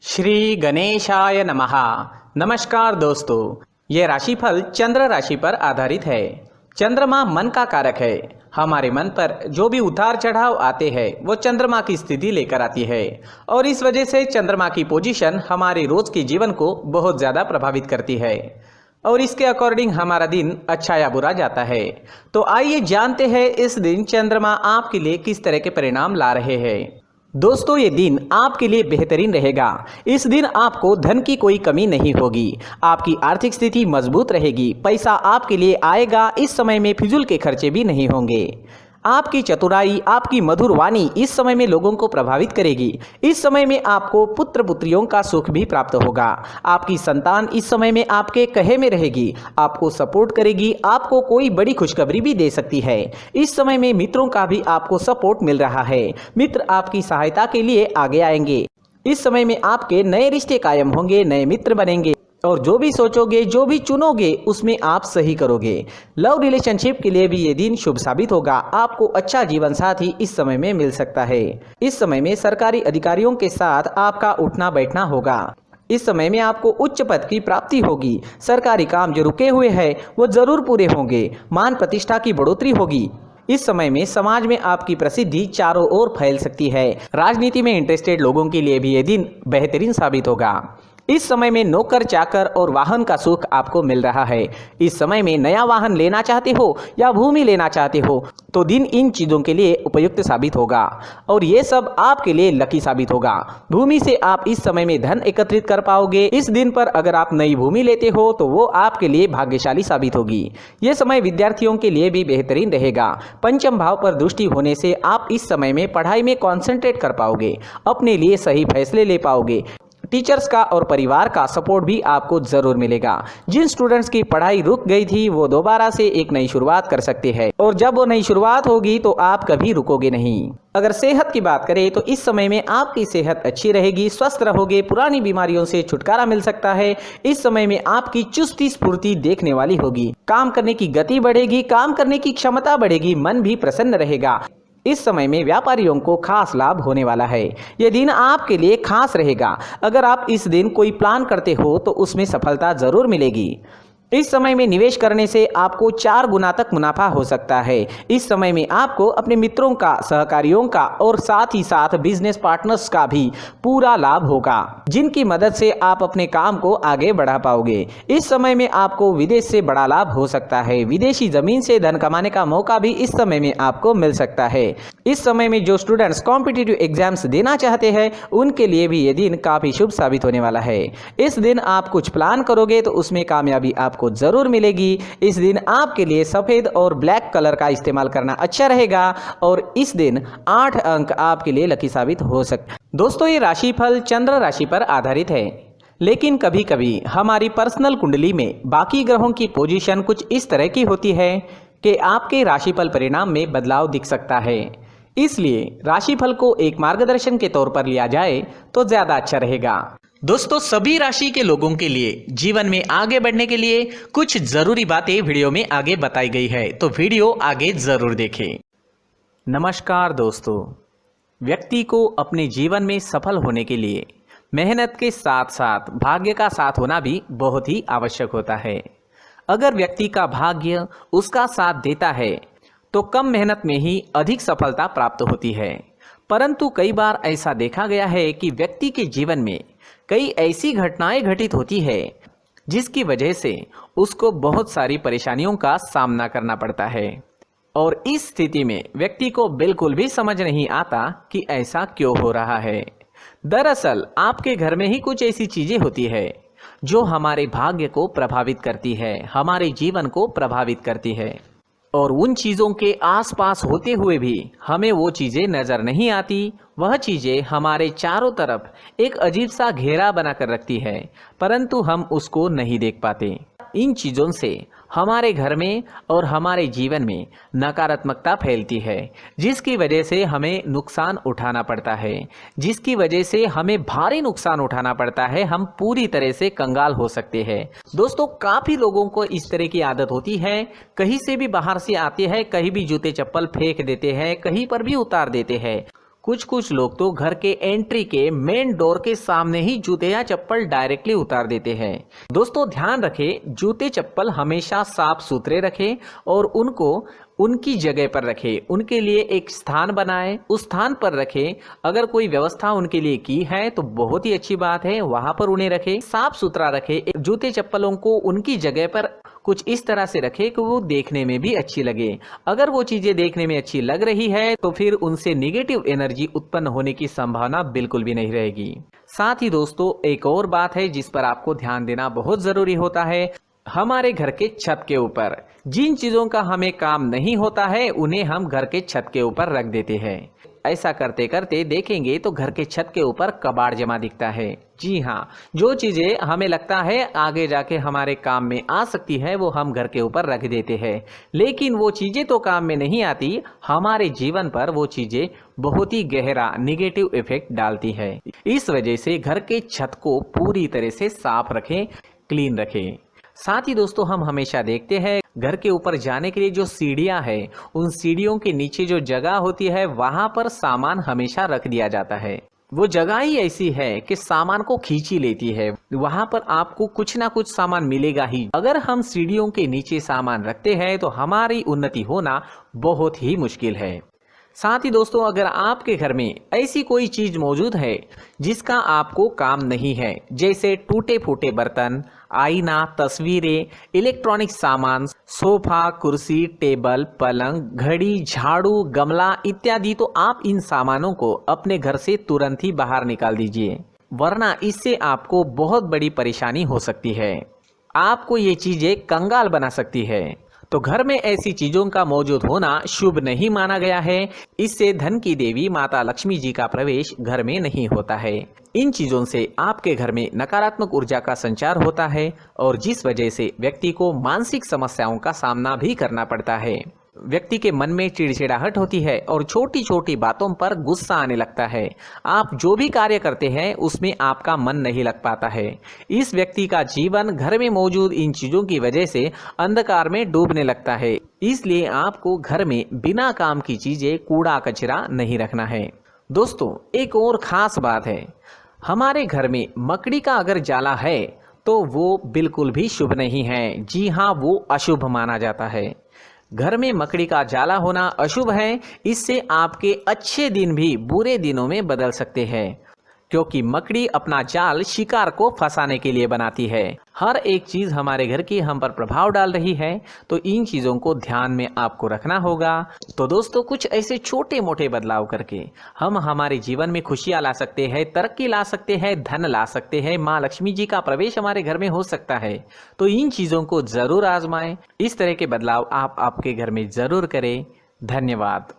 श्री गणेशाय नमः। नमस्कार दोस्तों, ये राशिफल चंद्र राशि पर आधारित है। चंद्रमा मन का कारक है। हमारे मन पर जो भी उतार चढ़ाव आते हैं वो चंद्रमा की स्थिति लेकर आती है और इस वजह से चंद्रमा की पोजीशन हमारे रोज के जीवन को बहुत ज़्यादा प्रभावित करती है और इसके अकॉर्डिंग हमारा दिन अच्छा या बुरा जाता है। तो आइए जानते हैं इस दिन चंद्रमा आपके लिए किस तरह के परिणाम ला रहे हैं। दोस्तों, ये दिन आपके लिए बेहतरीन रहेगा। इस दिन आपको धन की कोई कमी नहीं होगी। आपकी आर्थिक स्थिति मजबूत रहेगी। पैसा आपके लिए आएगा। इस समय में फिजूल के खर्चे भी नहीं होंगे। आपकी चतुराई, आपकी मधुर वाणी इस समय में लोगों को प्रभावित करेगी। इस समय में आपको पुत्र पुत्रियों का सुख भी प्राप्त होगा। आपकी संतान इस समय में आपके कहे में रहेगी, आपको सपोर्ट करेगी। आपको कोई बड़ी खुशखबरी भी दे सकती है। इस समय में मित्रों का भी आपको सपोर्ट मिल रहा है। मित्र आपकी सहायता के लिए आगे आएंगे। इस समय में आपके नए रिश्ते कायम होंगे, नए मित्र बनेंगे और जो भी सोचोगे, जो भी चुनोगे उसमें आप सही करोगे। लव रिलेशनशिप के लिए भी ये दिन शुभ साबित होगा। आपको अच्छा जीवन साथी इस समय में मिल सकता है। इस समय में सरकारी अधिकारियों के साथ आपका उठना बैठना होगा। इस समय में आपको उच्च पद की प्राप्ति होगी। सरकारी काम जो रुके हुए हैं वो जरूर पूरे होंगे। मान प्रतिष्ठा की बढ़ोतरी होगी। इस समय में समाज में आपकी प्रसिद्धि चारों ओर फैल सकती है। राजनीति में इंटरेस्टेड लोगों के लिए भी ये दिन बेहतरीन साबित होगा। इस समय में नौकर चाकर और वाहन का सुख आपको मिल रहा है। इस समय में नया वाहन लेना चाहते हो या भूमि लेना चाहते हो तो दिन इन चीज़ों के लिए उपयुक्त साबित होगा और ये सब आपके लिए लकी साबित होगा। भूमि से आप इस समय में धन एकत्रित कर पाओगे। इस दिन पर अगर आप नई भूमि लेते हो तो वो आपके लिए भाग्यशाली साबित होगी। ये समय विद्यार्थियों के लिए भी बेहतरीन रहेगा। पंचम भाव पर दृष्टि होने से आप इस समय में पढ़ाई में कॉन्सेंट्रेट कर पाओगे, अपने लिए सही फैसले ले पाओगे। टीचर्स का और परिवार का सपोर्ट भी आपको जरूर मिलेगा। जिन स्टूडेंट्स की पढ़ाई रुक गई थी वो दोबारा से एक नई शुरुआत कर सकते हैं और जब वो नई शुरुआत होगी तो आप कभी रुकोगे नहीं। अगर सेहत की बात करें तो इस समय में आपकी सेहत अच्छी रहेगी, स्वस्थ रहोगे। पुरानी बीमारियों से छुटकारा मिल सकता है। इस समय में आपकी चुस्ती स्फूर्ति देखने वाली होगी। काम करने की गति बढ़ेगी, काम करने की क्षमता बढ़ेगी, मन भी प्रसन्न रहेगा। इस समय में व्यापारियों को खास लाभ होने वाला है। यह दिन आपके लिए खास रहेगा। अगर आप इस दिन कोई प्लान करते हो तो उसमें सफलता जरूर मिलेगी। इस समय में निवेश करने से आपको 4 गुना तक मुनाफा हो सकता है। इस समय में आपको अपने मित्रों का, सहकारियों का और साथ ही साथ बिजनेस पार्टनर्स का भी पूरा लाभ होगा, जिनकी मदद से आप अपने काम को आगे बढ़ा पाओगे। इस समय में आपको विदेश से बड़ा लाभ हो सकता है। विदेशी जमीन से धन कमाने का मौका भी इस समय में आपको मिल सकता है। इस समय में जो स्टूडेंट्स कॉम्पिटिटिव एग्जाम्स देना चाहते हैं उनके लिए भी ये दिन काफ़ी शुभ साबित होने वाला है। इस दिन आप कुछ प्लान करोगे तो उसमें कामयाबी आपको जरूर मिलेगी। इस दिन आपके लिए सफेद और ब्लैक कलर का इस्तेमाल करना अच्छा रहेगा और इस दिन 8 अंक आपके लिए लकी साबित हो सकते हैं। दोस्तों, ये राशिफल चंद्र राशि पर आधारित है, लेकिन कभी कभी हमारी पर्सनल कुंडली में बाकी ग्रहों की पोजीशन कुछ इस तरह की होती है कि आपके राशिफल परिणाम में बदलाव दिख सकता है। इसलिए राशिफल को एक मार्गदर्शन के तौर पर लिया जाए तो ज्यादा अच्छा रहेगा। दोस्तों, सभी राशि के लोगों के लिए जीवन में आगे बढ़ने के लिए कुछ जरूरी बातें वीडियो में आगे बताई गई है, तो वीडियो आगे जरूर देखें। नमस्कार दोस्तों, व्यक्ति को अपने जीवन में सफल होने के लिए मेहनत के साथ साथ भाग्य का साथ होना भी बहुत ही आवश्यक होता है। अगर व्यक्ति का भाग्य उसका साथ देता है तो कम मेहनत में ही अधिक सफलता प्राप्त होती है। परंतु कई बार ऐसा देखा गया है कि व्यक्ति के जीवन में कई ऐसी घटनाएं घटित होती है जिसकी वजह से उसको बहुत सारी परेशानियों का सामना करना पड़ता है और इस स्थिति में व्यक्ति को बिल्कुल भी समझ नहीं आता कि ऐसा क्यों हो रहा है। दरअसल आपके घर में ही कुछ ऐसी चीजें होती है जो हमारे भाग्य को प्रभावित करती है, हमारे जीवन को प्रभावित करती है और उन चीज़ों के आसपास होते हुए भी हमें वो चीज़ें नज़र नहीं आती। वह चीज़ें हमारे चारों तरफ एक अजीब सा घेरा बनाकर रखती है, परंतु हम उसको नहीं देख पाते। इन चीज़ों से हमारे घर में और हमारे जीवन में नकारात्मकता फैलती है, जिसकी वजह से हमें नुकसान उठाना पड़ता है, जिसकी वजह से हमें भारी नुकसान उठाना पड़ता है। हम पूरी तरह से कंगाल हो सकते हैं। दोस्तों, काफ़ी लोगों को इस तरह की आदत होती है, कहीं से भी बाहर से आते हैं, कहीं भी जूते चप्पल फेंक देते हैं, कहीं पर भी उतार देते हैं। कुछ कुछ लोग तो घर के एंट्री के मेन डोर के सामने ही जूते या चप्पल डायरेक्टली उतार देते हैं। दोस्तों ध्यान रखें, जूते चप्पल हमेशा साफ सुथरे रखें और उनको उनकी जगह पर रखें। उनके लिए एक स्थान बनाएं, उस स्थान पर रखें। अगर कोई व्यवस्था उनके लिए की है तो बहुत ही अच्छी बात है, वहां पर उन्हें रखें, साफ सुथरा रखें। जूते चप्पलों को उनकी जगह पर कुछ इस तरह से रखें कि वो देखने में भी अच्छी लगे। अगर वो चीजें देखने में अच्छी लग रही है तो फिर उनसे नेगेटिव एनर्जी उत्पन्न होने की संभावना बिल्कुल भी नहीं रहेगी। साथ ही दोस्तों एक और बात है जिस पर आपको ध्यान देना बहुत जरूरी होता है। हमारे घर के छत के ऊपर जिन चीजों का हमें काम नहीं होता है उन्हें हम घर के छत के ऊपर रख देते हैं। ऐसा करते करते देखेंगे तो घर के छत के ऊपर कबाड़ जमा दिखता है। जी हाँ, जो चीजें हमें लगता है आगे जाके हमारे काम में आ सकती है वो हम घर के ऊपर रख देते हैं, लेकिन वो चीजें तो काम में नहीं आती, हमारे जीवन पर वो चीजें बहुत ही गहरा निगेटिव इफेक्ट डालती है। इस वजह से घर के छत को पूरी तरह से साफ रखें, क्लीन रखें। साथ ही दोस्तों हम हमेशा देखते हैं घर के ऊपर जाने के लिए जो सीढ़ियां हैं, उन सीढ़ियों के नीचे जो जगह होती है वहां पर सामान हमेशा रख दिया जाता है। वो जगह ही ऐसी है कि सामान को खींच ही लेती है, वहां पर आपको कुछ ना कुछ सामान मिलेगा ही। अगर हम सीढ़ियों के नीचे सामान रखते हैं तो हमारी उन्नति होना बहुत ही मुश्किल है। साथ ही दोस्तों अगर आपके घर में ऐसी कोई चीज मौजूद है जिसका आपको काम नहीं है, जैसे टूटे फूटे बर्तन, आईना, तस्वीरें, इलेक्ट्रॉनिक सामान, सोफा, कुर्सी, टेबल, पलंग, घड़ी, झाड़ू, गमला इत्यादि, तो आप इन सामानों को अपने घर से तुरंत ही बाहर निकाल दीजिए, वरना इससे आपको बहुत बड़ी परेशानी हो सकती है। आपको ये चीजें कंगाल बना सकती है। तो घर में ऐसी चीजों का मौजूद होना शुभ नहीं माना गया है। इससे धन की देवी माता लक्ष्मी जी का प्रवेश घर में नहीं होता है। इन चीजों से आपके घर में नकारात्मक ऊर्जा का संचार होता है और जिस वजह से व्यक्ति को मानसिक समस्याओं का सामना भी करना पड़ता है। व्यक्ति के मन में चिड़चिड़ाहट होती है और छोटी छोटी बातों पर गुस्सा आने लगता है। आप जो भी कार्य करते हैं उसमें आपका मन नहीं लग पाता है। इस व्यक्ति का जीवन घर में मौजूद इन चीजों की वजह से अंधकार में डूबने लगता है। इसलिए आपको घर में बिना काम की चीजें, कूड़ा कचरा नहीं रखना है। दोस्तों एक और खास बात है, हमारे घर में मकड़ी का अगर जाला है तो वो बिल्कुल भी शुभ नहीं है। जी हाँ, वो अशुभ माना जाता है। घर में मकड़ी का जाला होना अशुभ है। इससे आपके अच्छे दिन भी बुरे दिनों में बदल सकते हैं, क्योंकि मकड़ी अपना जाल शिकार को फंसाने के लिए बनाती है। हर एक चीज हमारे घर की हम पर प्रभाव डाल रही है, तो इन चीजों को ध्यान में आपको रखना होगा। तो दोस्तों कुछ ऐसे छोटे मोटे बदलाव करके हम हमारे जीवन में खुशियां ला सकते हैं, तरक्की ला सकते हैं, धन ला सकते हैं, माँ लक्ष्मी जी का प्रवेश हमारे घर में हो सकता है। तो इन चीजों को जरूर आजमाएं। इस तरह के बदलाव आप आपके घर में जरूर करें। धन्यवाद।